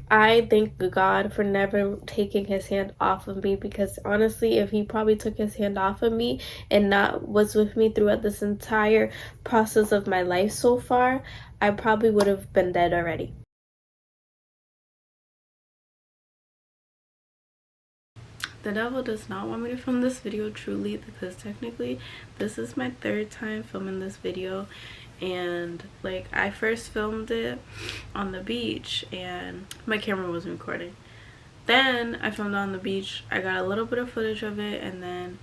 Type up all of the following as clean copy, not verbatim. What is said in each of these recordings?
I thank God for never taking his hand off of me, because honestly, if he probably took his hand off of me and not was with me throughout this entire process of my life so far, I probably would have been dead already. The devil does not want me to film this video, truly, because technically this is my third time filming this video. And like, I first filmed it on the beach and my camera wasn't recording. Then I filmed on the beach, I got a little bit of footage of it, and then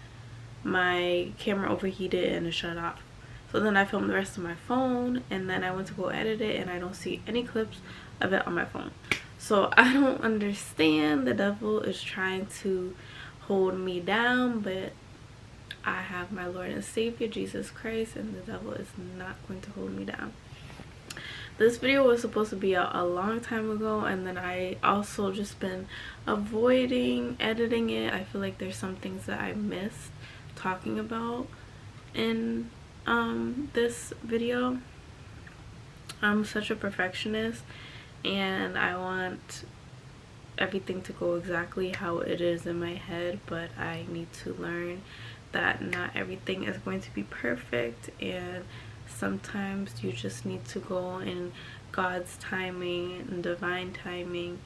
my camera overheated and it shut off. So then I filmed the rest of my phone, and then I went to go edit it and I don't see any clips of it on my phone. So I don't understand. The devil is trying to hold me down, but I have my Lord and Savior Jesus Christ, and the devil is not going to hold me down. This video was supposed to be out a long time ago, and then I also just been avoiding editing it. I feel like there's some things that I missed talking about in this video. I'm such a perfectionist and I want everything to go exactly how it is in my head, but I need to learn that not everything is going to be perfect, and sometimes you just need to go in God's timing and divine timing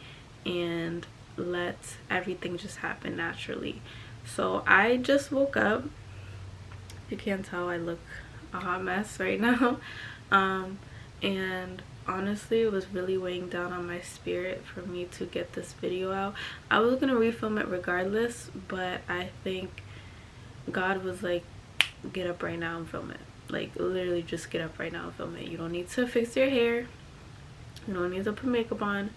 and let everything just happen naturally. So I just woke up. You can't tell, I look a hot mess right now. And honestly, it was really weighing down on my spirit for me to get this video out. I was gonna refilm it regardless, but I think God was like, get up right now and film it. Like, literally just get up right now and film it. You don't need to fix your hair, you don't need to put makeup on,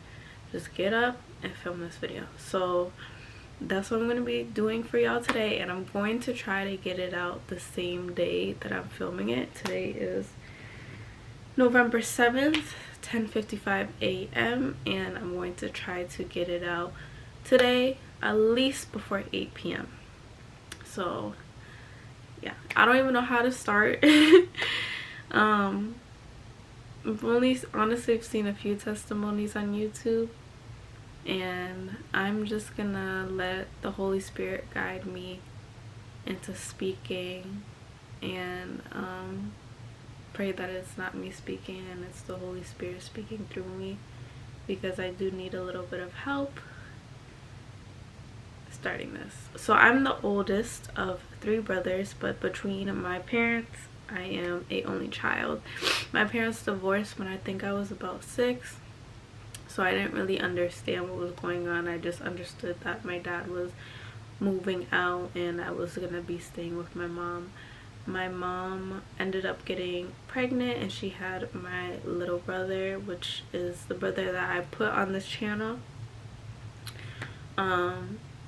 just get up and film this video. So that's what I'm going to be doing for y'all today, and I'm going to try to get it out the same day that I'm filming it. Today is November 7th, 10:55 a.m. and I'm going to try to get it out today at least before 8 p.m. So yeah, I don't even know how to start. I've only honestly seen a few testimonies on YouTube, and I'm just gonna let the Holy Spirit guide me into speaking, and pray that it's not me speaking and it's the Holy Spirit speaking through me, because I do need a little bit of help starting this. So I'm the oldest of 3 brothers, but between my parents I am a only child. My parents divorced when I think I was about 6, so I didn't really understand what was going on. I just understood that my dad was moving out and I was gonna be staying with my mom. My mom ended up getting pregnant and she had my little brother, which is the brother that I put on this channel.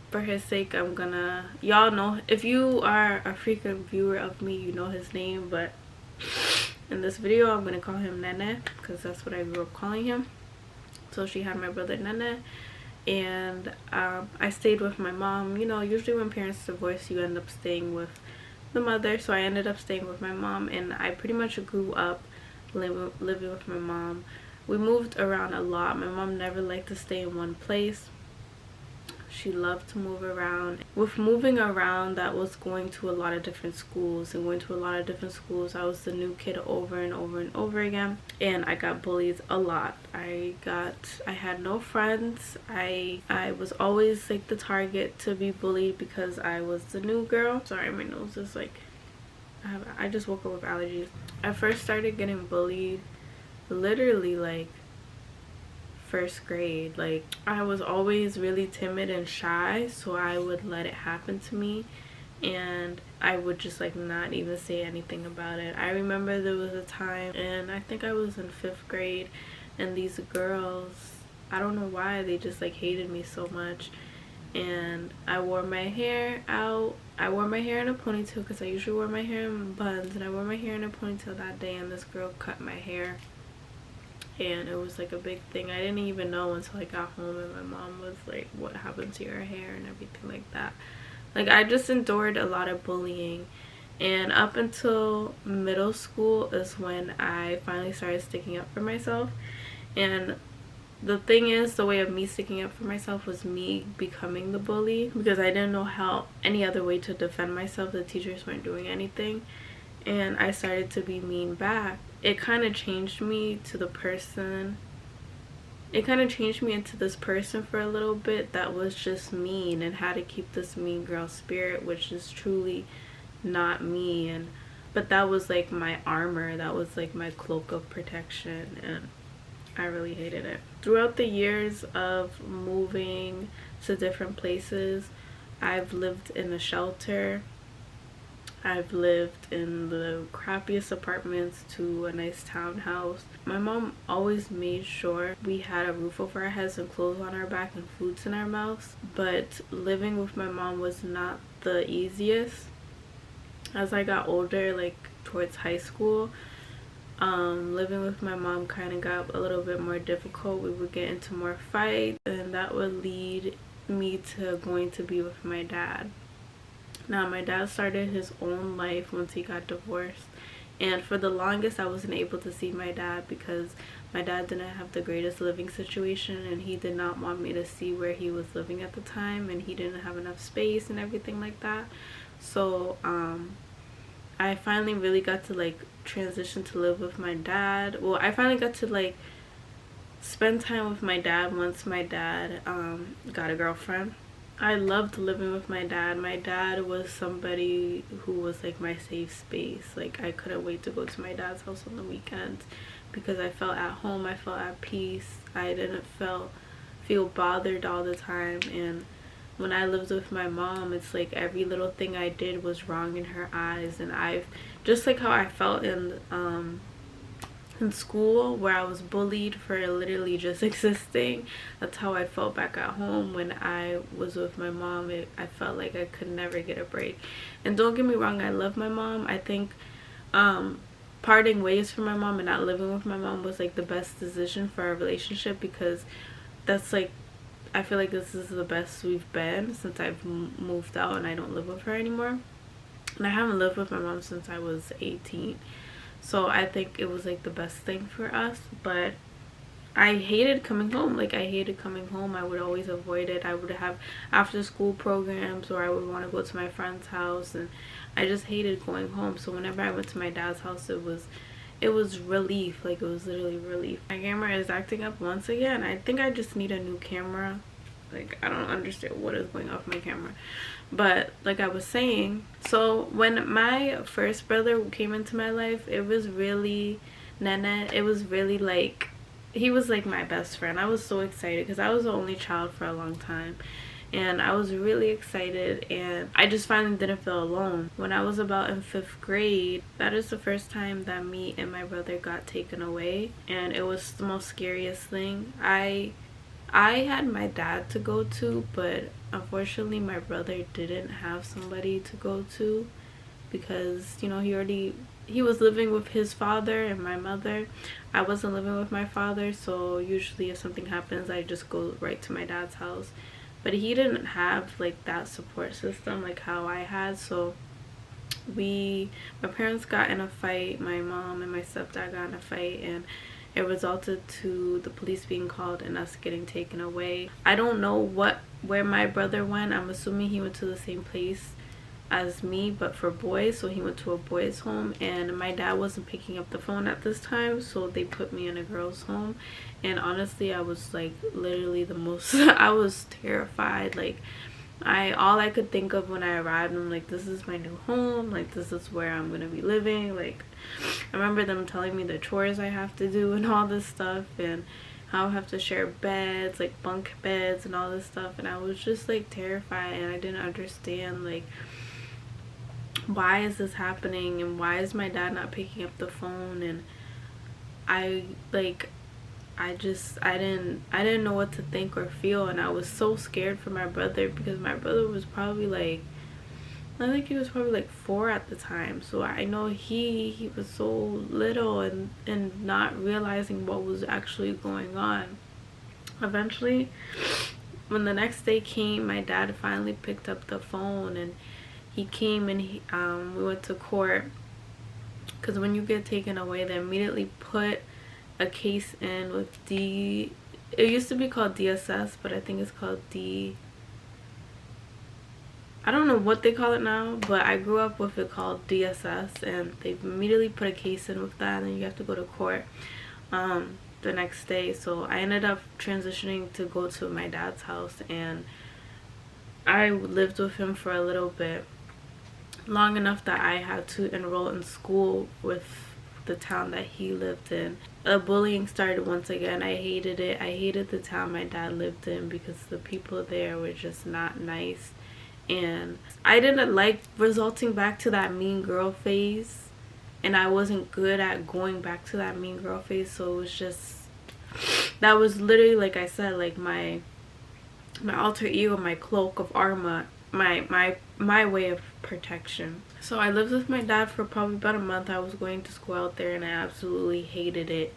For his sake, I'm gonna, y'all know, if you are a frequent viewer of me, you know his name, but in this video I'm gonna call him Nene because that's what I grew up calling him. So she had my brother Nene, and I stayed with my mom. You know, usually when parents divorce, you end up staying with the mother, so I ended up staying with my mom, and I pretty much grew up living with my mom. We moved around a lot. My mom never liked to stay in one place. She loved to move around. With moving around, that was going to a lot of different schools, and going to a lot of different schools, I was the new kid over and over and over again, and I got bullied a lot. I had no friends. I was always like the target to be bullied because I was the new girl. Sorry, my nose is like, I just woke up with allergies. I first started getting bullied literally like 1st grade. Like, I was always really timid and shy, so I would let it happen to me and I would just like not even say anything about it. I remember there was a time, and I think I was in 5th grade, and these girls, I don't know why, they just like hated me so much, and I wore my hair out. I wore my hair in a ponytail because I usually wear my hair in buns, and I wore my hair in a ponytail that day, and this girl cut my hair. And it was like a big thing. I didn't even know until I got home, and my mom was like, what happened to your hair and everything like that. Like, I just endured a lot of bullying, and up until middle school is when I finally started sticking up for myself. And the thing is, the way of me sticking up for myself was me becoming the bully, because I didn't know how any other way to defend myself. The teachers weren't doing anything, and I started to be mean back. It kind of changed me to the person. It kind of changed me into this person for a little bit that was just mean and had to keep this mean girl spirit, which is truly not me. And but that was like my armor, that was like my cloak of protection, and I really hated it. Throughout the years of moving to different places, I've lived in a shelter, I've lived in the crappiest apartments to a nice townhouse. My mom always made sure we had a roof over our heads and clothes on our back and foods in our mouths, but living with my mom was not the easiest. As I got older, like towards high school, living with my mom kind of got a little bit more difficult. We would get into more fights, and that would lead me to going to be with my dad. Now, my dad started his own life once he got divorced, and for the longest I wasn't able to see my dad because my dad didn't have the greatest living situation, and he did not want me to see where he was living at the time, and he didn't have enough space and everything like that. So I finally really got to like transition to live with my dad. Well, I finally got to like spend time with my dad once my dad got a girlfriend. I loved living with my dad. My dad was somebody who was like my safe space. Like, I couldn't wait to go to my dad's house on the weekends because I felt at home, I felt at peace. I didn't feel bothered all the time. And when I lived with my mom, it's like every little thing I did was wrong in her eyes. And I've just like how I felt in school, where I was bullied for literally just existing, that's how I felt back at home when I was with my mom. I felt like I could never get a break. And don't get me wrong, I love my mom. I think parting ways from my mom and not living with my mom was like the best decision for our relationship, because that's like, I feel like this is the best we've been since I've moved out and I don't live with her anymore. And I haven't lived with my mom since I was 18. So I think it was like the best thing for us. But I hated coming home. Like, I hated coming home. I would always avoid it. I would have after school programs, or I would want to go to my friend's house, and I just hated going home. So whenever I went to my dad's house, it was relief. Like, it was literally relief. My camera is acting up once again. I think I just need a new camera. Like, I don't understand what is going off my camera. But like I was saying, so when my first brother came into my life, it was really Nene. It was really like, he was like my best friend. I was so excited because I was the only child for a long time, and I was really excited, and I just finally didn't feel alone. When I was about in 5th grade, that is the first time that me and my brother got taken away, and it was the most scariest thing. I had my dad to go to, but unfortunately my brother didn't have somebody to go to because, you know, he was living with his father and my mother. I wasn't living with my father, so usually if something happens, I just go right to my dad's house. But he didn't have like that support system like how I had. So my parents got in a fight. My mom and my stepdad got in a fight, and it resulted to the police being called and us getting taken away. I don't know where my brother went. I'm assuming he went to the same place as me, but for boys. So he went to a boys' home, and my dad wasn't picking up the phone at this time, so they put me in a girls' home. And honestly, I was like literally the most I was terrified. Like, all I could think of when I arrived, I'm like, this is my new home, like this is where I'm gonna be living. Like, I remember them telling me the chores I have to do and all this stuff, and how I have to share beds, like bunk beds and all this stuff. And I was just like terrified, and I didn't understand like, why is this happening, and why is my dad not picking up the phone? And I didn't know what to think or feel, and I was so scared for my brother because my brother was probably like, I think he was probably like 4 at the time. So I know he was so little and not realizing what was actually going on. Eventually, when the next day came, my dad finally picked up the phone, and he came, and we went to court, because when you get taken away, they immediately put a case in with it used to be called DSS, but I think it's called I don't know what they call it now, but I grew up with it called DSS, and they immediately put a case in with that, and then you have to go to court the next day. So I ended up transitioning to go to my dad's house, and I lived with him for a little bit, long enough that I had to enroll in school with the town that he lived in. Bullying started once again. I hated it. I hated the town my dad lived in because the people there were just not nice, and I didn't like resulting back to that mean girl phase, and I wasn't good at going back to that mean girl phase. So it was just, that was literally, like I said, like my alter ego, my cloak of armor, my way of protection. So I lived with my dad for probably about a month. I was going to school out there, and I absolutely hated it.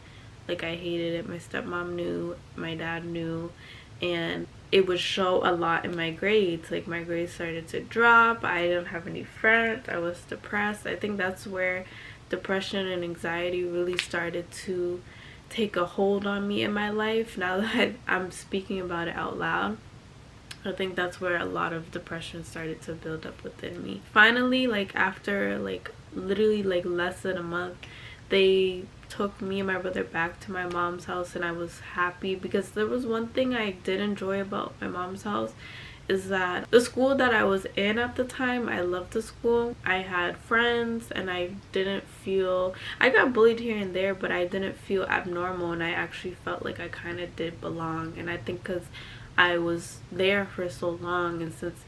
Like, I hated it. My stepmom knew, my dad knew, and it would show a lot in my grades. Like, my grades started to drop. I didn't have any friends. I was depressed. I think that's where depression and anxiety really started to take a hold on me in my life. Now that I'm speaking about it out loud, I think that's where a lot of depression started to build up within me. Finally, like after like literally like less than a month, they took me and my brother back to my mom's house, and I was happy because there was one thing I did enjoy about my mom's house, is that the school that I was in at the time, I loved the school. I had friends, and I didn't feel, I got bullied here and there, but I didn't feel abnormal, and I actually felt like I kind of did belong. And I think because I was there for so long, and since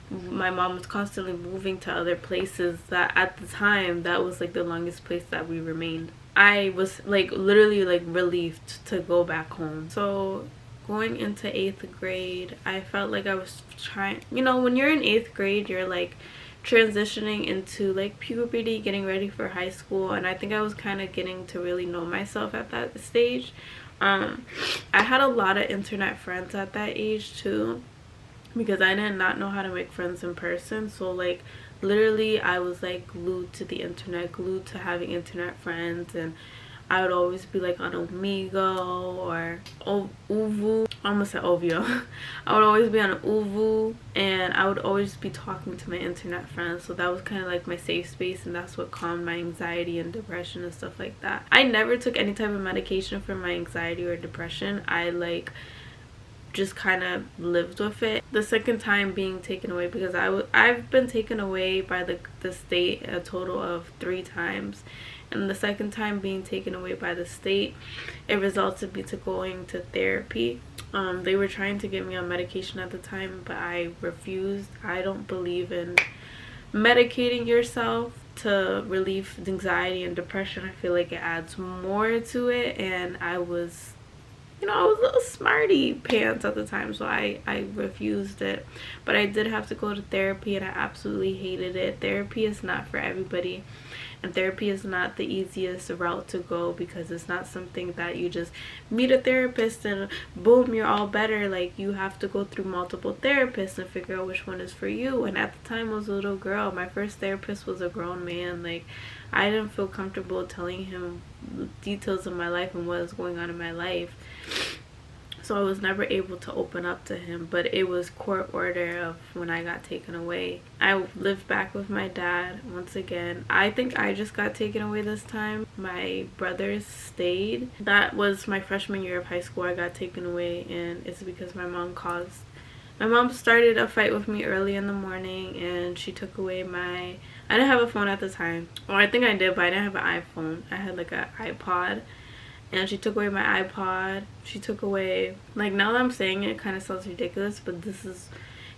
my mom was constantly moving to other places, that at the time that was like the longest place that we remained, I was like literally like relieved to go back home. So going into 8th grade, I felt like I was trying, you know, when you're in 8th grade, you're like transitioning into like puberty, getting ready for high school, and I think I was kind of getting to really know myself at that stage. I had a lot of internet friends at that age too, because I did not know how to make friends in person. So like literally I was like glued to the internet, glued to having internet friends, and I would always be like on Omigo or Uvu. I almost said Ovio. I would always be on Uvu, and I would always be talking to my internet friends. So that was kind of like my safe space, and that's what calmed my anxiety and depression and stuff like that. I never took any type of medication for my anxiety or depression. I like just kind of lived with it. The second time being taken away, because I've been taken away by the state a total of 3 times, and the second time being taken away by the state, it resulted me to going to therapy. They were trying to get me on medication at the time, but I refused. I don't believe in medicating yourself to relieve anxiety and depression. I feel like it adds more to it, and I was, you know, I was a little smarty pants at the time, so I refused it. But I did have to go to therapy, and I absolutely hated it. Therapy is not for everybody, and therapy is not the easiest route to go, because it's not something that you just meet a therapist and boom, you're all better. Like, you have to go through multiple therapists and figure out which one is for you. And at the time I was a little girl. My first therapist was a grown man. Like, I didn't feel comfortable telling him details of my life and what was going on in my life, so I was never able to open up to him. But it was court order of when I got taken away. I lived back with my dad once again. I think I just got taken away this time. My brothers stayed. That was my freshman year of high school. I got taken away, and it's because my mom started a fight with me early in the morning, and she took away I didn't have a phone at the time. Well, I think I did, but I didn't have an iPhone. I had like an iPod. And she took away my iPod. She took away, like, now that I'm saying it, it kind of sounds ridiculous, but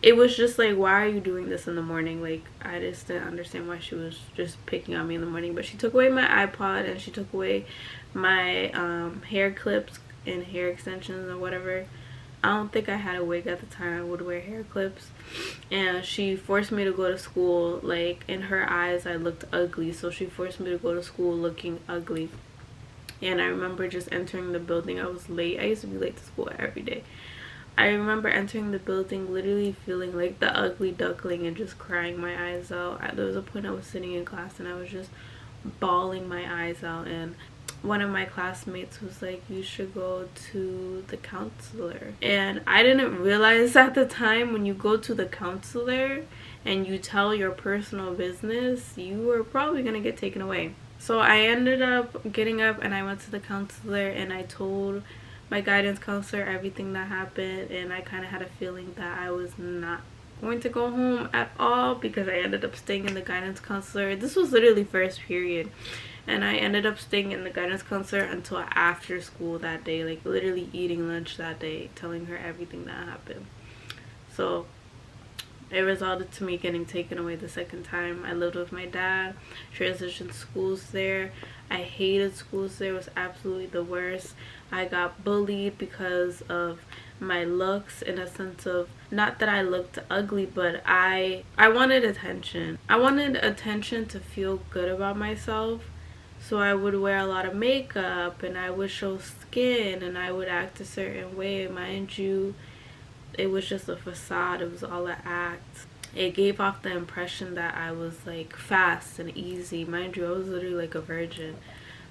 it was just like, why are you doing this in the morning? Like, I just didn't understand why she was just picking on me in the morning. But she took away my iPod, and she took away my hair clips and hair extensions or whatever. I don't think I had a wig at the time. I would wear hair clips. And she forced me to go to school. Like, in her eyes, I looked ugly, so she forced me to go to school looking ugly. And I remember just entering the building. I was late. I used to be late to school every day. I remember entering the building literally feeling like the ugly duckling and just crying my eyes out. There was a point I was sitting in class, and I was just bawling my eyes out. And one of my classmates was like, you should go to the counselor. And I didn't realize at the time, when you go to the counselor and you tell your personal business, you are probably gonna get taken away. So I ended up getting up and I went to the counselor and I told my guidance counselor everything that happened, and I kind of had a feeling that I was not going to go home at all, because I ended up staying in the guidance counselor. This was literally first period, and I ended up staying in the guidance counselor until after school that day, like literally eating lunch that day, telling her everything that happened. So it resulted to me getting taken away the second time. I lived with my dad, transitioned schools there. I hated schools there. It was absolutely the worst. I got bullied because of my looks, in a sense of, not that I looked ugly, but I wanted attention. I wanted attention to feel good about myself. So I would wear a lot of makeup and I would show skin and I would act a certain way. Mind you, it was just a facade. It was all an act. It gave off the impression that I was like fast and easy. Mind you, I was literally like a virgin.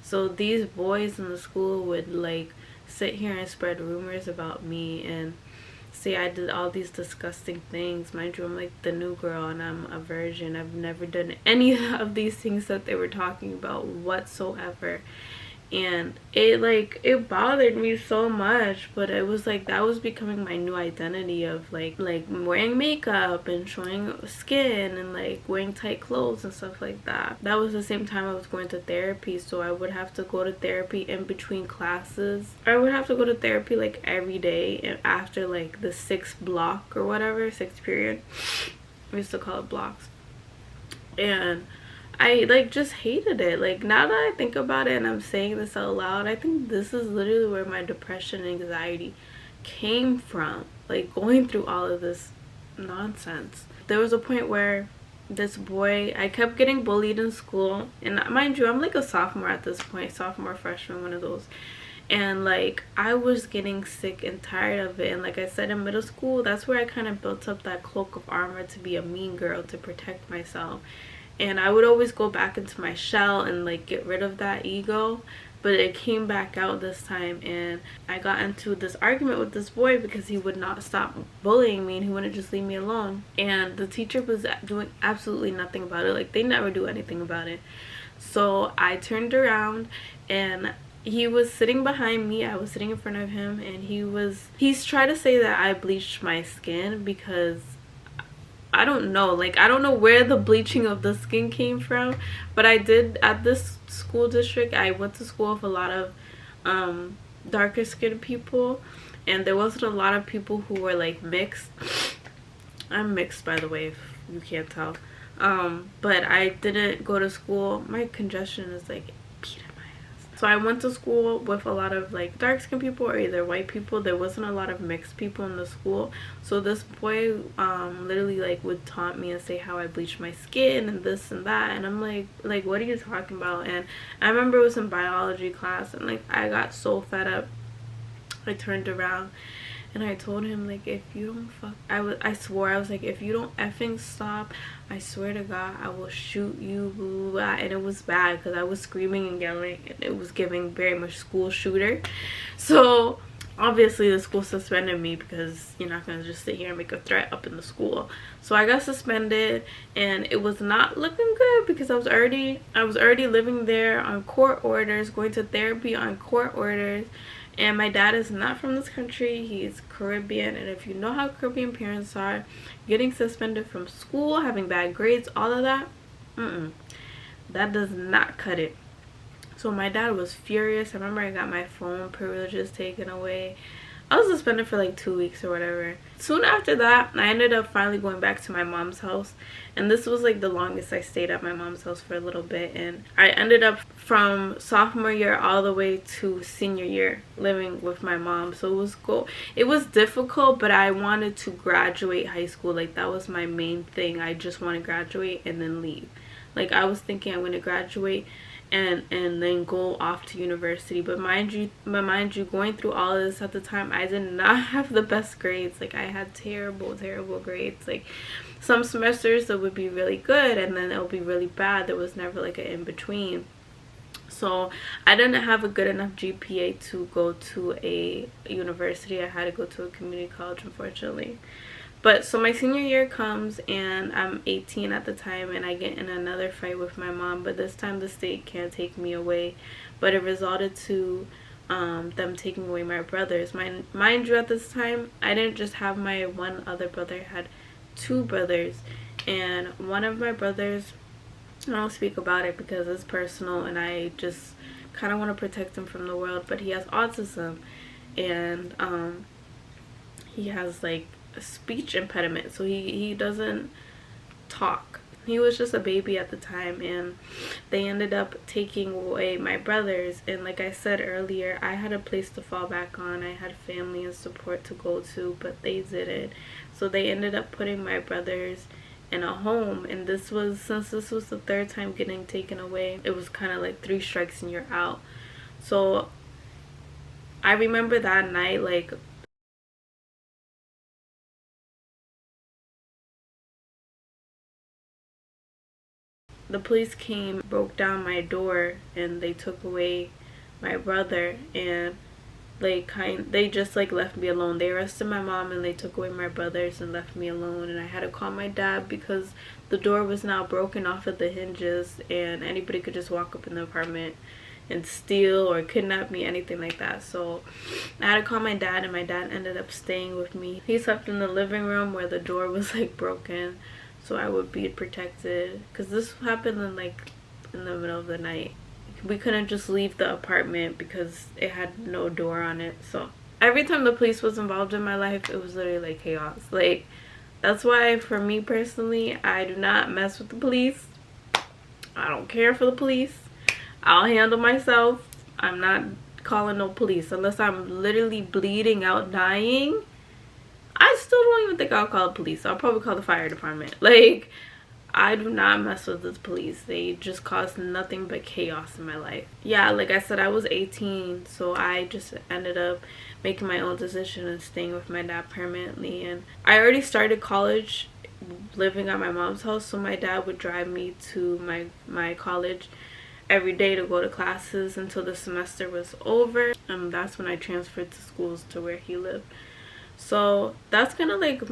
So these boys in the school would like sit here and spread rumors about me and say I did all these disgusting things. Mind you, I'm like the new girl and I'm a virgin. I've never done any of these things that they were talking about whatsoever. And it bothered me so much, but it was like that was becoming my new identity of like wearing makeup and showing skin and like wearing tight clothes and stuff like that. That was the same time I was going to therapy, so I would have to go to therapy in between classes. I would have to go to therapy like every day, and after like the 6th block or whatever, 6th period, we used to call it blocks. And I like just hated it. Like now that I think about it and I'm saying this out loud, I think this is literally where my depression and anxiety came from, like going through all of this nonsense. There was a point where this boy, I kept getting bullied in school, and mind you, I'm like a sophomore at this point, sophomore, freshman, one of those. And like I was getting sick and tired of it. And like I said, in middle school, that's where I kind of built up that cloak of armor to be a mean girl, to protect myself. And I would always go back into my shell and like get rid of that ego, but it came back out this time. And I got into this argument with this boy because he would not stop bullying me and he wouldn't just leave me alone. And the teacher was doing absolutely nothing about it. Like they never do anything about it. So I turned around and he was sitting behind me, I was sitting in front of him, and he's trying to say that I bleached my skin because I don't know, like I don't know where the bleaching of the skin came from, but I did at this school district. I went to school with a lot of darker skinned people, and there wasn't a lot of people who were like mixed. I'm mixed, by the way, if you can't tell. But I didn't go to school. My congestion is like beat in my ass. So I went to school with a lot of like dark skinned people or either white people. There wasn't a lot of mixed people in the school. So this boy literally like would taunt me and say how I bleached my skin and this and that, and I'm like what are you talking about? And I remember it was in biology class, and like I got so fed up. I turned around and I told him, like, if you don't I swore, I was like, if you don't effing stop, I swear to God, I will shoot you, blah, blah, blah. And it was bad because I was screaming and yelling, and it was giving very much school shooter. So obviously the school suspended me because you're not going to just sit here and make a threat up in the school. So I got suspended, and it was not looking good because I was already living there on court orders, going to therapy on court orders. And my dad is not from this country. He's Caribbean. And if you know how Caribbean parents are, getting suspended from school, having bad grades, all of that, that does not cut it. So my dad was furious. I remember I got my phone privileges taken away. I was suspended for like 2 weeks or whatever. Soon after that, I ended up finally going back to my mom's house. And this was like the longest I stayed at my mom's house, for a little bit. And I ended up from sophomore year all the way to senior year living with my mom. So it was cool. It was difficult, but I wanted to graduate high school. Like that was my main thing. I just want to graduate and then leave. Like I was thinking I'm going to graduate and then go off to university. But mind you, going through all of this at the time, I did not have the best grades. Like I had terrible grades. Like some semesters that would be really good and then it would be really bad. There was never like an in between. So I didn't have a good enough GPA to go to a university. I had to go to a community college, unfortunately. But so my senior year comes and I'm 18 at the time, and I get in another fight with my mom, but this time the state can't take me away. But it resulted to them taking away my brothers. Mind you, at this time, I didn't just have my one other brother, I had two brothers. And one of my brothers, I don't speak about it because it's personal and I just kind of want to protect him from the world, but he has autism, and he has like a speech impediment, so he doesn't talk. He was just a baby at the time, and they ended up taking away my brothers. And like I said earlier, I had a place to fall back on. I had family and support to go to, but they didn't. So they ended up putting my brothers in a home, and since this was the third time getting taken away, it was kind of like 3 strikes and you're out. So I remember that night, like, the police came, broke down my door, and they took away my brother, and they just like left me alone. They arrested my mom and they took away my brothers and left me alone, and I had to call my dad because the door was now broken off of the hinges and anybody could just walk up in the apartment and steal or kidnap me, anything like that. So I had to call my dad, and my dad ended up staying with me. He slept in the living room where the door was like broken, so I would be protected, because this happened in the middle of the night. We couldn't just leave the apartment because it had no door on it. So every time the police was involved in my life, it was literally like chaos. Like, that's why for me personally, I do not mess with the police. I don't care for the police. I'll handle myself. I'm not calling no police unless I'm literally bleeding out, dying. I still don't even think I'll call the police. I'll probably call the fire department. Like, I do not mess with the police. They just cause nothing but chaos in my life. Yeah, like I said, I was 18, so I just ended up making my own decision and staying with my dad permanently. And I already started college living at my mom's house, so my dad would drive me to my college every day to go to classes until the semester was over. And that's when I transferred to schools to where he lived. So that's kind of like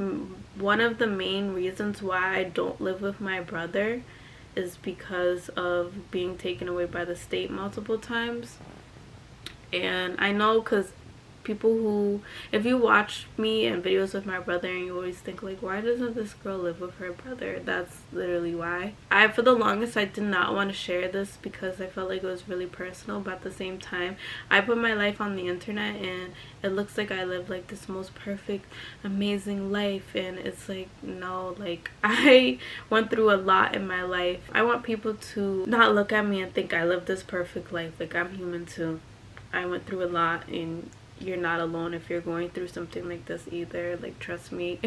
one of the main reasons why I don't live with my brother, is because of being taken away by the state multiple times. And I know, because people who, if you watch me and videos with my brother and you always think like, why doesn't this girl live with her brother? That's literally why. For the longest, I did not want to share this because I felt like it was really personal, but at the same time, I put my life on the internet and it looks like I live like this most perfect, amazing life, and it's like, no, like, I went through a lot in my life. I want people to not look at me and think I live this perfect life. Like, I'm human too. I went through a lot, and you're not alone if you're going through something like this either. Like, trust me.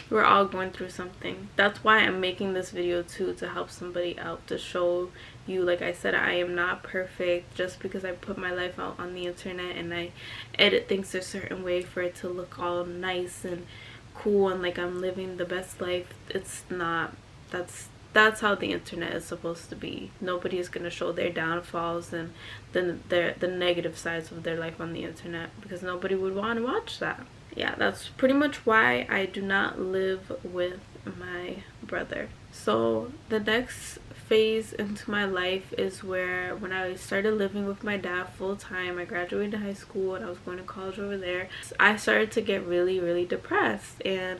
We're all going through something. That's why I'm making this video too, to help somebody out, to show you, like I said, I am not perfect. Just because I put my life out on the internet and I edit things a certain way for it to look all nice and cool and like I'm living the best life, it's not. That's how the internet is supposed to be. Nobody is going to show their downfalls and the negative sides of their life on the internet, because nobody would want to watch that. Yeah, that's pretty much why I do not live with my brother. So the next phase into my life is when I started living with my dad full time. I graduated high school and I was going to college over there. I started to get really, really depressed, and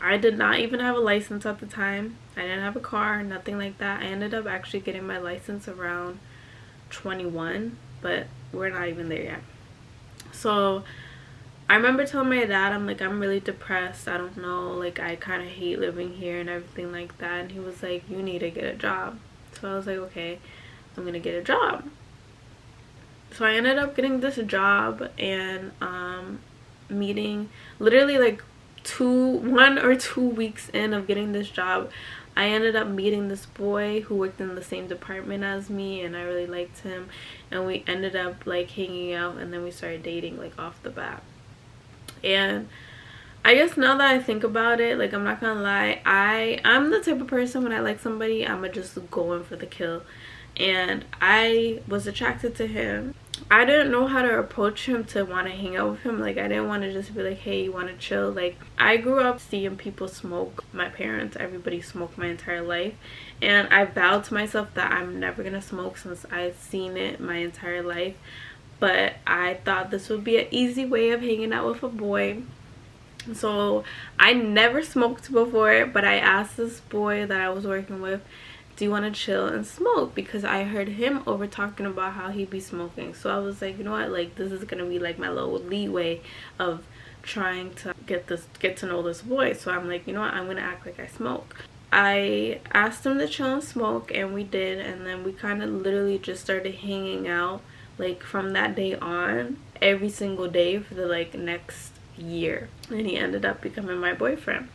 I did not even have a license at the time. I didn't have a car, nothing like that. I ended up actually getting my license around 21, but we're not even there yet. So I remember telling my dad, I'm like, I'm really depressed. I don't know, like, I kind of hate living here and everything like that. And he was like, you need to get a job. So I was like, okay, I'm gonna get a job. So I ended up getting this job and meeting, literally like 1 or 2 weeks in of getting this job, I ended up meeting this boy who worked in the same department as me, and I really liked him, and we ended up like hanging out, and then we started dating like off the bat. And I guess now that I think about it, like, I'm not gonna lie, I'm the type of person, when I like somebody, I'ma just go in for the kill. and I was attracted to him. I didn't know how to approach him to want to hang out with him. Like, I didn't want to just be like, hey, you want to chill? Like, I grew up seeing people smoke. My parents, everybody smoked my entire life, and I vowed to myself that I'm never gonna smoke since I've seen it my entire life. But I thought this would be an easy way of hanging out with a boy. So I never smoked before, but I asked this boy that I was working with, do you want to chill and smoke? Because I heard him over talking about how he'd be smoking. So I was like, you know what, like, this is gonna be like my little leeway of trying to get to know this boy. So I'm like, you know what, I'm gonna act like I smoke. I asked him to chill and smoke, and we did, and then we kind of literally just started hanging out, like, from that day on, every single day for the like next year. And he ended up becoming my boyfriend.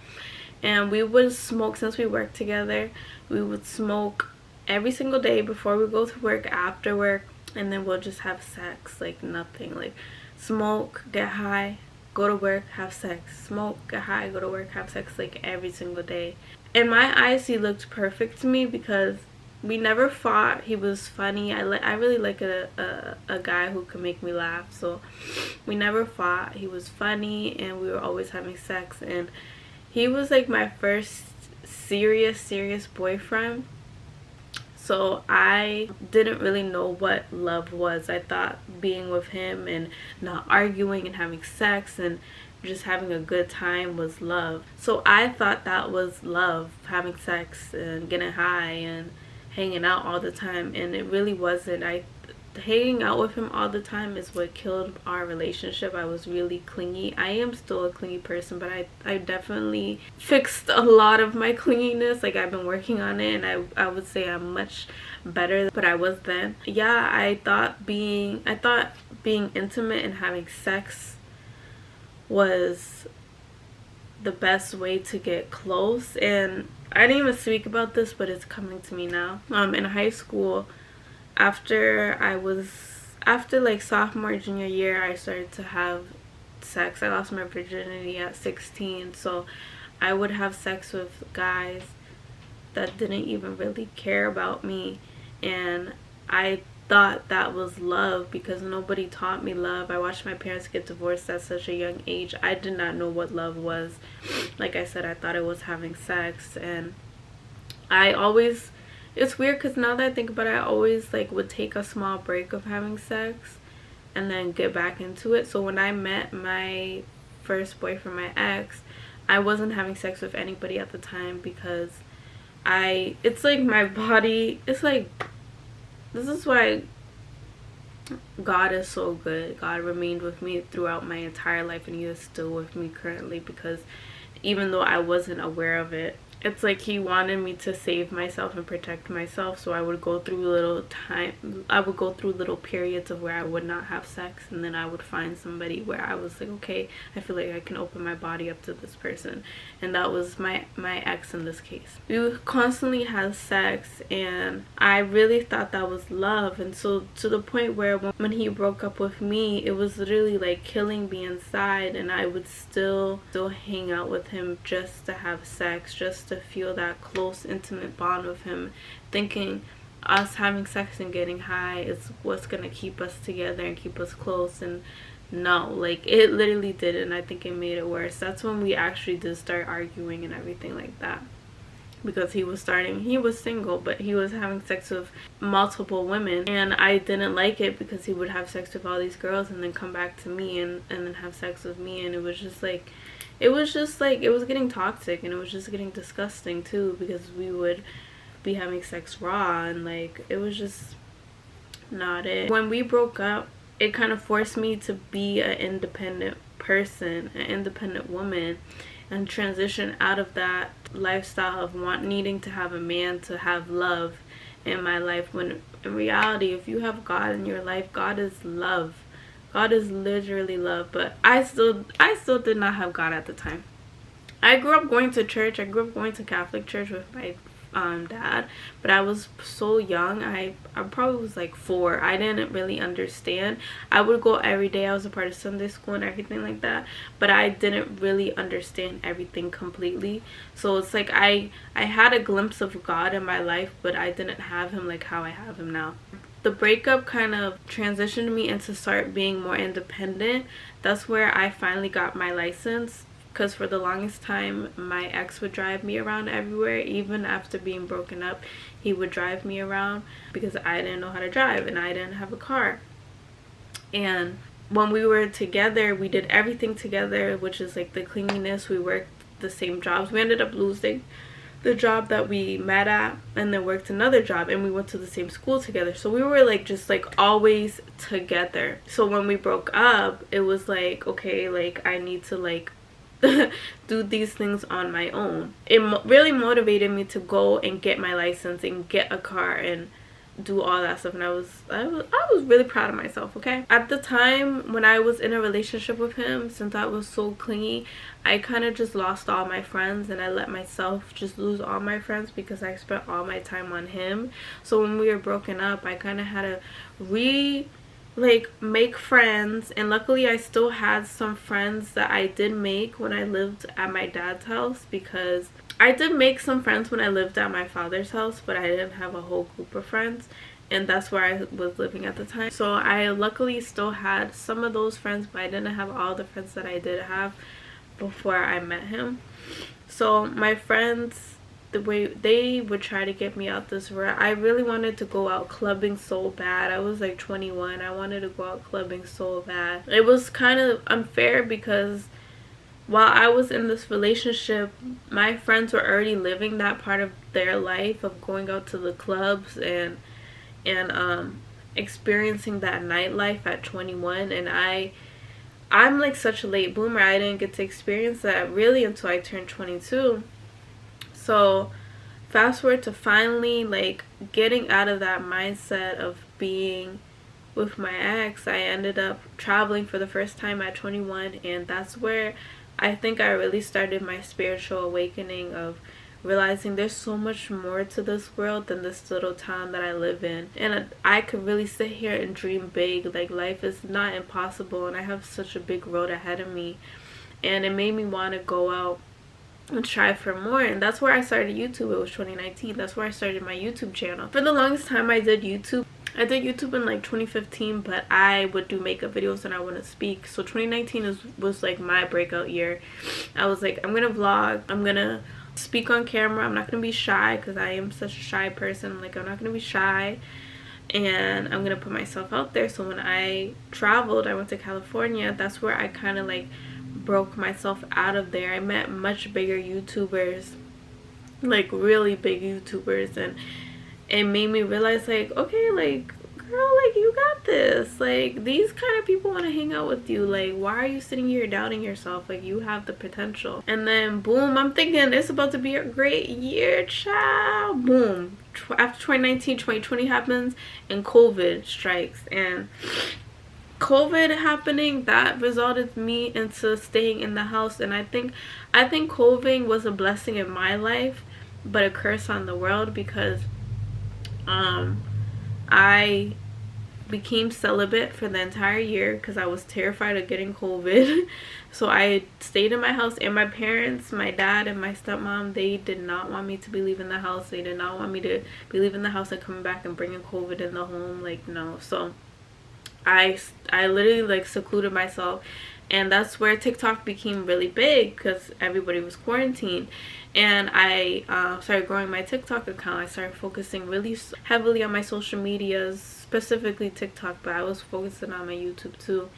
And we would smoke, since we worked together, we would smoke every single day before we go to work, after work, and then we'll just have sex. Like, nothing. Like, smoke, get high, go to work, have sex. Smoke, get high, go to work, have sex, like, every single day. In my eyes, he looked perfect to me because we never fought. He was funny. I really like a guy who can make me laugh. So we never fought. He was funny, and we were always having sex. And he was like my first serious boyfriend. So I didn't really know what love was. I thought being with him and not arguing and having sex and just having a good time was love. So I thought that was love, having sex and getting high and hanging out all the time, and it really wasn't. Hanging out with him all the time is what killed our relationship. I was really clingy. I am still a clingy person, but I definitely fixed a lot of my clinginess. Like, I've been working on it, and I would say I'm much better than I was then. Yeah, I thought being intimate and having sex was the best way to get close. And I didn't even speak about this, but it's coming to me now. In high school, after like sophomore, junior year, I started to have sex. I lost my virginity at 16, so I would have sex with guys that didn't even really care about me, and I thought that was love because nobody taught me love. I watched my parents get divorced at such a young age. I did not know what love was. Like I said, I thought it was having sex, and it's weird because now that I think about it, I always like would take a small break of having sex and then get back into it. So when I met my first boyfriend, my ex, I wasn't having sex with anybody at the time because it's like my body, it's like, this is why God is so good. God remained with me throughout my entire life, and he is still with me currently, because even though I wasn't aware of it, it's like he wanted me to save myself and protect myself. So I would go through little periods of where I would not have sex, and then I would find somebody where I was like, okay, I feel like I can open my body up to this person. And that was my ex in this case. We constantly had sex, and I really thought that was love. And so to the point where when he broke up with me, it was literally like killing me inside, and I would still hang out with him just to have sex, just to feel that close, intimate bond with him, thinking us having sex and getting high is what's gonna keep us together and keep us close. And no, like, it literally didn't. I think it made it worse. That's when we actually did start arguing and everything like that, because he was single, but he was having sex with multiple women, and I didn't like it because he would have sex with all these girls and then come back to me and then have sex with me. And it was getting toxic, and it was just getting disgusting too, because we would be having sex raw, and like, it was just not it. When we broke up, it kind of forced me to be an independent person, an independent woman, and transition out of that lifestyle of needing to have a man to have love in my life, when in reality, if you have God in your life, God is love. God is literally love. But I still did not have God at the time. I grew up going to church. I grew up going to Catholic church with dad, but I was so young. I probably was like 4. I didn't really understand. I would go every day. I was a part of Sunday school and everything like that, but I didn't really understand everything completely. So it's like I had a glimpse of God in my life, but I didn't have him like how I have him now. The breakup kind of transitioned me into start being more independent. That's where I finally got my license, because for the longest time my ex would drive me around everywhere. Even after being broken up, he would drive me around because I didn't know how to drive and I didn't have a car. And when we were together, we did everything together, which is like the cleanliness. We worked the same jobs. We ended up losing the job that we met at and then worked another job, and we went to the same school together. So we were like just like always together. So when we broke up, it was like, okay, like I need to like do these things on my own. It really motivated me to go and get my license and get a car and do all that stuff. And I was really proud of myself. Okay, at the time when I was in a relationship with him, since I was so clingy, I kind of just lost all my friends, and I let myself just lose all my friends because I spent all my time on him. So when we were broken up, I kind of had to make friends, and luckily I still had some friends that I did make when I lived at my dad's house, because I did make some friends when I lived at my father's house, but I didn't have a whole group of friends, and that's where I was living at the time. So I luckily still had some of those friends, but I didn't have all the friends that I did have before I met him. So my friends, the way they would try to get me out this rut, I really wanted to go out clubbing so bad. I was like 21. I wanted to go out clubbing so bad. It was kind of unfair because while I was in this relationship, my friends were already living that part of their life of going out to the clubs and experiencing that nightlife at 21, and I'm like such a late bloomer. I didn't get to experience that really until I turned 22. So fast forward to finally like getting out of that mindset of being with my ex, I ended up traveling for the first time at 21, and that's where I think I really started my spiritual awakening of realizing there's so much more to this world than this little town that I live in. And I could really sit here and dream big. Like, life is not impossible, and I have such a big road ahead of me. And it made me want to go out and try for more, and that's where I started YouTube. It was 2019. That's where I started my YouTube channel. For the longest time I did YouTube in like 2015, but I would do makeup videos and I wouldn't speak. So 2019 was like my breakout year. I was like, I'm gonna vlog, I'm gonna speak on camera, I'm not gonna be shy because I am such a shy person. I'm like, I'm not gonna be shy, and I'm gonna put myself out there. So when I traveled, I went to California. That's where I kind of like broke myself out of there. I met much bigger YouTubers, like really big YouTubers, and it made me realize like, okay, like, girl, like, you got this. Like, these kind of people want to hang out with you. Like, why are you sitting here doubting yourself? Like, you have the potential. And then boom, I'm thinking it's about to be a great year, child. Boom, after 2019, 2020 happens and COVID strikes. And COVID happening, that resulted me into staying in the house. And I think COVID was a blessing in my life, but a curse on the world, because I became celibate for the entire year because I was terrified of getting COVID. So I stayed in my house, and my parents, my dad and my stepmom, they did not want me to be leaving the house. They did not want me to be leaving the house and coming back and bringing COVID in the home. Like, no. So I literally like secluded myself, and that's where TikTok became really big because everybody was quarantined. And I started growing my TikTok account. I started focusing really heavily on my social medias, specifically TikTok, but I was focusing on my YouTube too.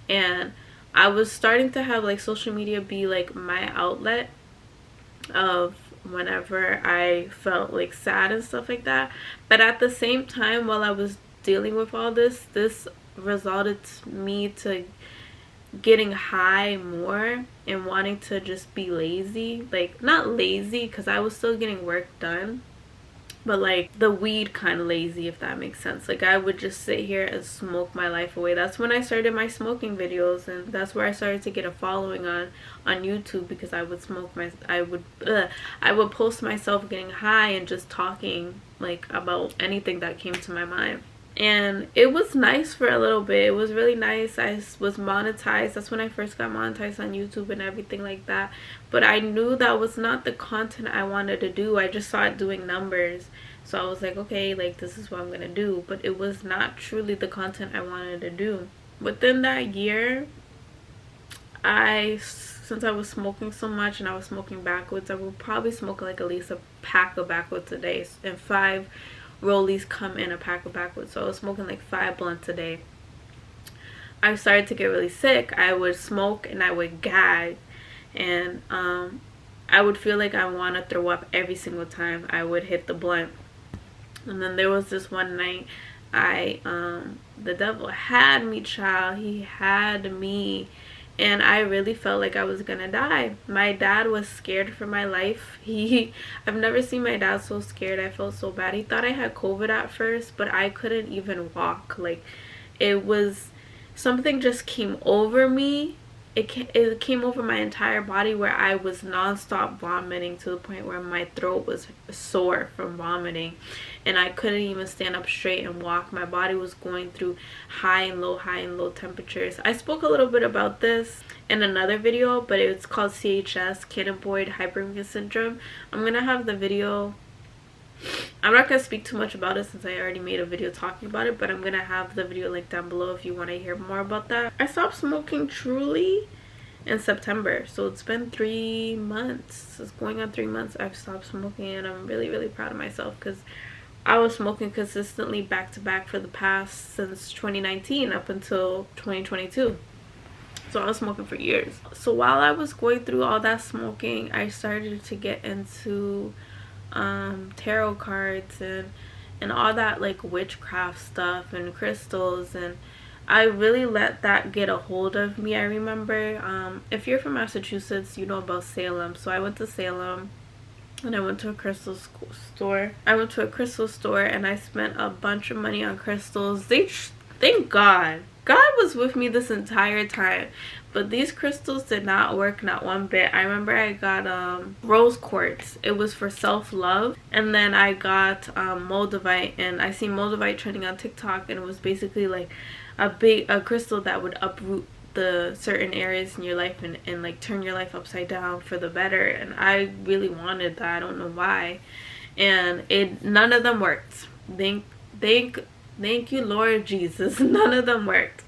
And I was starting to have like social media be like my outlet of whenever I felt like sad and stuff like that. But at the same time, while I was dealing with all this resulted me to getting high more and wanting to just be lazy. Like, not lazy because I was still getting work done, but like the weed kind of lazy, if that makes sense. Like I would just sit here and smoke my life away. That's when I started my smoking videos, and that's where I started to get a following on YouTube, because I would I would post myself getting high and just talking like about anything that came to my mind. And it was nice for a little bit. It was really nice. I was monetized. That's when I first got monetized on YouTube and everything like that. But I knew that was not the content I wanted to do. I just saw it doing numbers. So I was like, okay, like this is what I'm gonna do. But it was not truly the content I wanted to do. Within that year, since I was smoking so much and I was smoking backwoods, I would probably smoke like at least a pack of backwoods a day, and 5 rollies come in a pack of backwoods. So I was smoking like 5 blunts a day. I started to get really sick. I would smoke and I would gag, and I would feel like I want to throw up every single time I would hit the blunt. And then there was this one night, the devil had me, child. He had me, and I really felt like I was gonna die. My dad was scared for my life. I've never seen my dad so scared. I felt so bad. He thought I had COVID at first, but I couldn't even walk. Like, it was, something just came over me. It came over my entire body, where I was nonstop vomiting to the point where my throat was sore from vomiting, and I couldn't even stand up straight and walk. My body was going through high and low temperatures. I spoke a little bit about this in another video, but it's called CHS, cannabinoid hyperemia syndrome. I'm gonna have the video. I'm not going to speak too much about it since I already made a video talking about it, but I'm going to have the video linked down below if you want to hear more about that. I stopped smoking truly in September, so it's been 3 months. It's going on 3 months I've stopped smoking, and I'm really proud of myself, because I was smoking consistently back to back for the past, since 2019 up until 2022. So I was smoking for years. So while I was going through all that smoking, I started to get into tarot cards and all that, like witchcraft stuff and crystals, and I really let that get a hold of me. I remember, if you're from Massachusetts, you know about Salem. So I went to Salem, and I went to a crystal store. And I spent a bunch of money on crystals. Thank God was with me this entire time, but these crystals did not work, not one bit. I remember I got rose quartz. It was for self-love. And then I got moldavite, and I see moldavite trending on TikTok, and it was basically like a crystal that would uproot the certain areas in your life and like turn your life upside down for the better. And I really wanted that. I don't know why. And none of them worked. Thank you, Lord Jesus. None of them worked.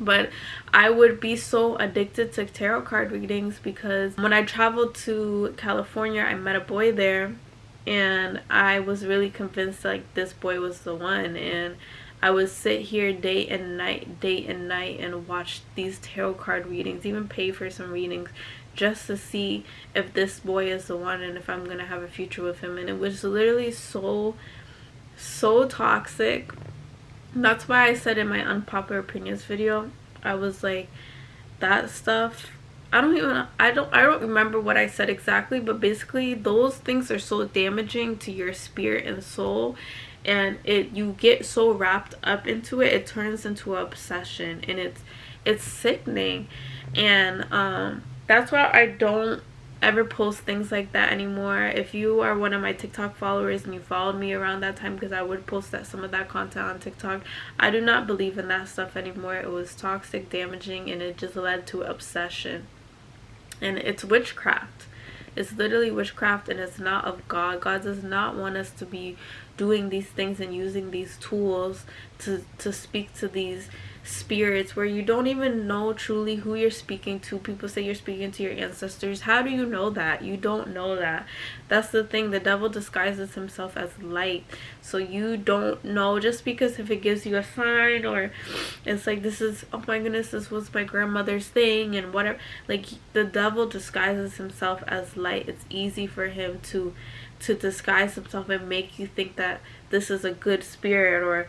But I would be so addicted to tarot card readings, because when I traveled to California, I met a boy there, and I was really convinced like this boy was the one. And I would sit here day and night and watch these tarot card readings, even pay for some readings, just to see if this boy is the one and if I'm gonna have a future with him. And it was literally so toxic. That's why I said in my unpopular opinions video, I was like, that stuff, I don't remember what I said exactly, but basically those things are so damaging to your spirit and soul, and you get so wrapped up into it, it turns into an obsession, and it's sickening. And that's why I don't ever post things like that anymore. If you are one of my TikTok followers and you followed me around that time, because I would post some of that content on TikTok, I do not believe in that stuff anymore. It was toxic, damaging, and it just led to obsession. And it's witchcraft. It's literally witchcraft, and it's not of God. God does not want us to be doing these things and using these tools to speak to these spirits where you don't even know truly who you're speaking to. People say you're speaking to your ancestors. How do you know that? You don't know that. That's the thing. The devil disguises himself as light, so you don't know. Just because if it gives you a sign, or it's like, this is, oh my goodness, this was my grandmother's thing and whatever, like, the devil disguises himself as light. It's easy for him to disguise himself and make you think that this is a good spirit, or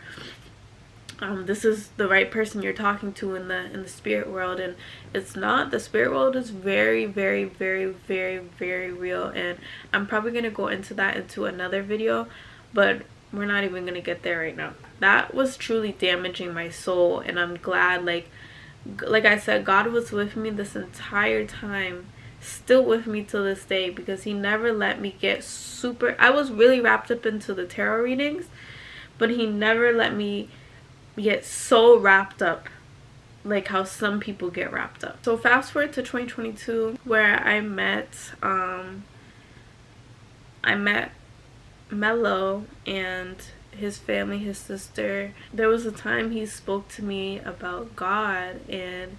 this is the right person you're talking to in the spirit world. And it's not. The spirit world is very real, and I'm probably going to go into that into another video. but we're not even gonna get there right now. That was truly damaging my soul, and I'm glad, like I said, God was with me this entire time, still with me till this day, because he never let me get super, I was really wrapped up into the tarot readings, but he never let me get so wrapped up like how some people get wrapped up. So fast forward to 2022, where I met Mello and his family, his sister. There was a time he spoke to me about God, and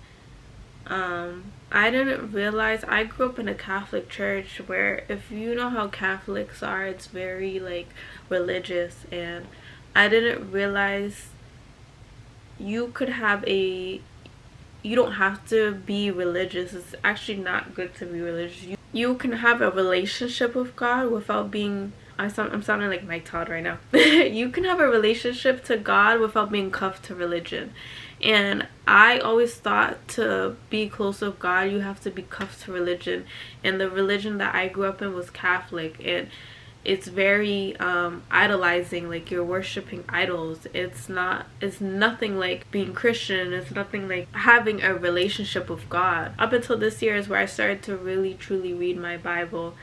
I didn't realize, I grew up in a Catholic church where, if you know how Catholics are, it's very like religious, and I didn't realize you don't have to be religious. It's actually not good to be religious. You can have a relationship with God without being, I'm sounding like Mike Todd right now. You can have a relationship to God without being cuffed to religion. And I always thought to be close with God, you have to be cuffed to religion. And the religion that I grew up in was Catholic, and it's very idolizing, like you're worshiping idols. It's nothing like being Christian. It's nothing like having a relationship with God. Up until this year is where I started to really truly read my Bible,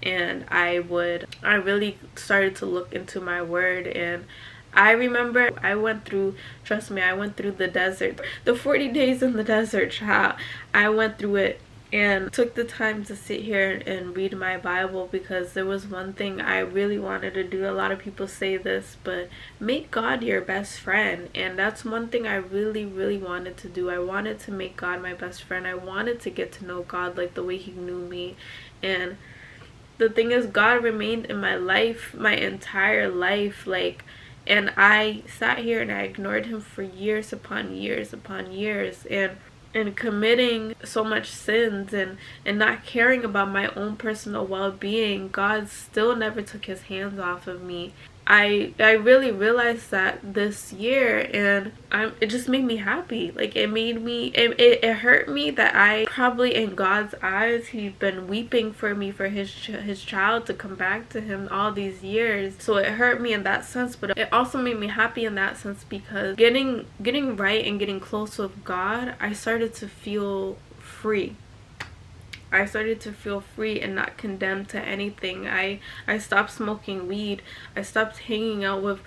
and I really started to look into my word. And I remember I went through, trust me, I went through the desert, the 40 days in the desert, child. I went through it and took the time to sit here and read my Bible, because there was one thing I really wanted to do. A lot of people say this, but make God your best friend. And that's one thing I really, really wanted to do. I wanted to make God my best friend. I wanted to get to know God like the way he knew me. And the thing is, God remained in my life, my entire life, like, and I sat here and I ignored him for years upon years upon years, and committing so much sins and not caring about my own personal well-being. God still never took his hands off of me. I really realized that this year, and it just made me happy. Like, it hurt me that I probably, in God's eyes, he'd been weeping for me, for his child to come back to him all these years. So it hurt me in that sense, but it also made me happy in that sense, because getting right and getting close with God, I started to feel free. I started to feel free and not condemned to anything. I stopped smoking weed. I stopped hanging out with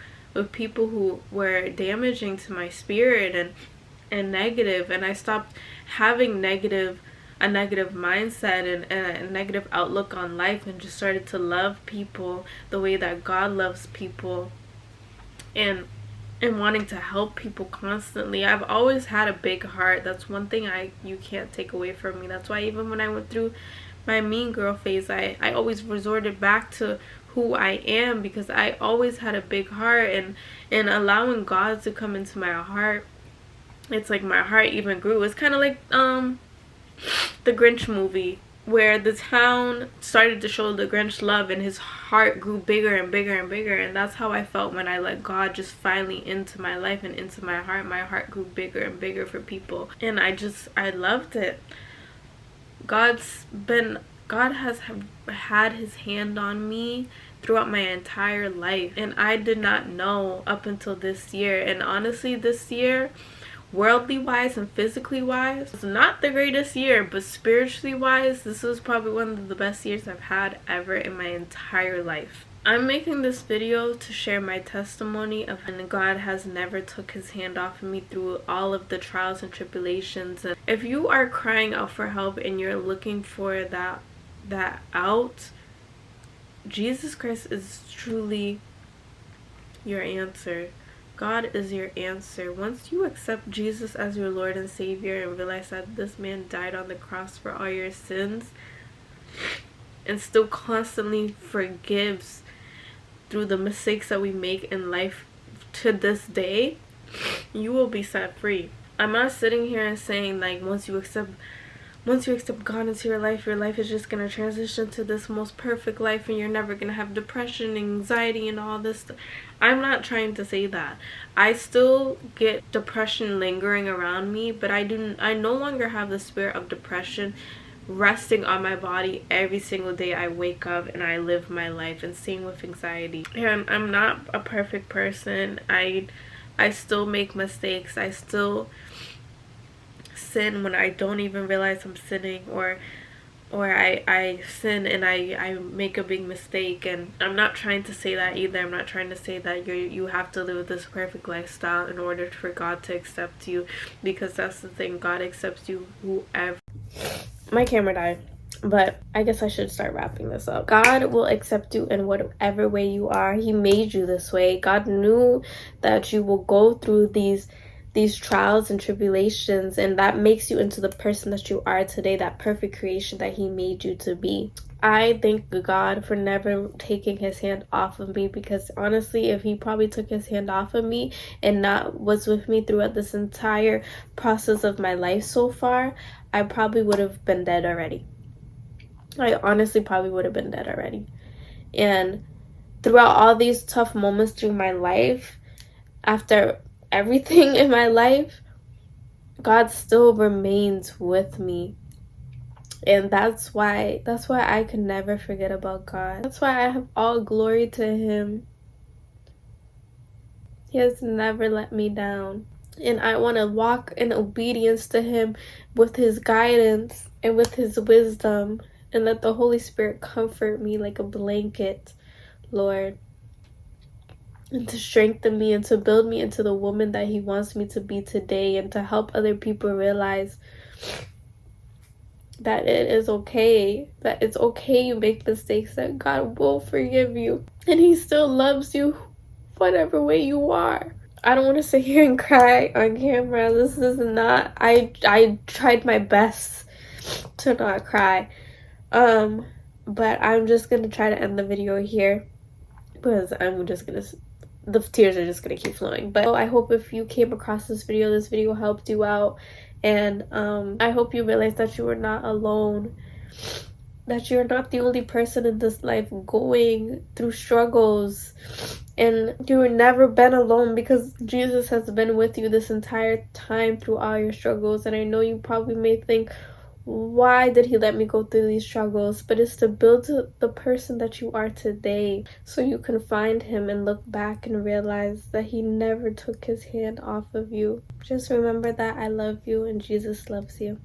people who were damaging to my spirit and negative. And I stopped having a negative mindset and a negative outlook on life, and just started to love people the way that God loves people, and wanting to help people constantly. I've always had a big heart. That's one thing you can't take away from me. That's why even when I went through my mean girl phase, I always resorted back to who I am, because I always had a big heart, and allowing God to come into my heart, it's like my heart even grew. It's kind of like the Grinch movie, where the town started to show the Grinch love, and his heart grew bigger and bigger and bigger. And that's how I felt when I let God just finally into my life and into my heart. My heart grew bigger and bigger for people, and I loved it. God has had his hand on me throughout my entire life, and I did not know up until this year. And honestly, this year, worldly wise and physically wise, it's not the greatest year, but spiritually wise, this was probably one of the best years I've had ever in my entire life. I'm making this video to share my testimony of when God has never took his hand off of me through all of the trials and tribulations. And if you are crying out for help and you're looking for that out, Jesus Christ is truly your answer. God is your answer. Once you accept Jesus as your Lord and Savior and realize that this man died on the cross for all your sins, and still constantly forgives through the mistakes that we make in life to this day, you will be set free. I'm not sitting here and saying, like, once you accept God into your life is just going to transition to this most perfect life, and you're never going to have depression, anxiety, and all this stuff. I'm not trying to say that. I still get depression lingering around me, but I no longer have the spirit of depression resting on my body every single day I wake up and I live my life. And same with anxiety. And I'm not a perfect person. I still make mistakes. I still sin when I don't even realize I'm sinning, or I sin and I make a big mistake. And I'm not trying to say that either. I'm not trying to say that you have to live this perfect lifestyle in order for God to accept you, because that's the thing. God accepts you whoever. My camera died, but I guess I should start wrapping this up. God will accept you in whatever way you are. He made you this way. God knew that you will go through these trials and tribulations, and that makes you into the person that you are today, that perfect creation that He made you to be. I thank God for never taking His hand off of me, because honestly, if He probably took His hand off of me and not was with me throughout this entire process of my life so far, I probably would have been dead already. I honestly probably would have been dead already. And throughout all these tough moments through my life, after everything in my life, God still remains with me. And that's why I can never forget about God. That's why I have all glory to Him. He has never let me down. And I want to walk in obedience to Him with His guidance and with His wisdom, and let the Holy Spirit comfort me like a blanket, Lord, and to strengthen me and to build me into the woman that He wants me to be today, and to help other people realize that it is okay, that it's okay you make mistakes, that God will forgive you, and He still loves you whatever way you are. I don't want to sit here and cry on camera. This is not, I tried my best to not cry. But I'm just gonna try to end the video here, because the tears are just gonna keep flowing. But I hope if you came across this video helped you out, and I hope you realize that you are not alone, that you're not the only person in this life going through struggles, and you've never been alone, because Jesus has been with you this entire time through all your struggles. And I know you probably may think, why did He let me go through these struggles? But it's to build the person that you are today, so you can find Him and look back and realize that He never took His hand off of you. Just remember that I love you and Jesus loves you.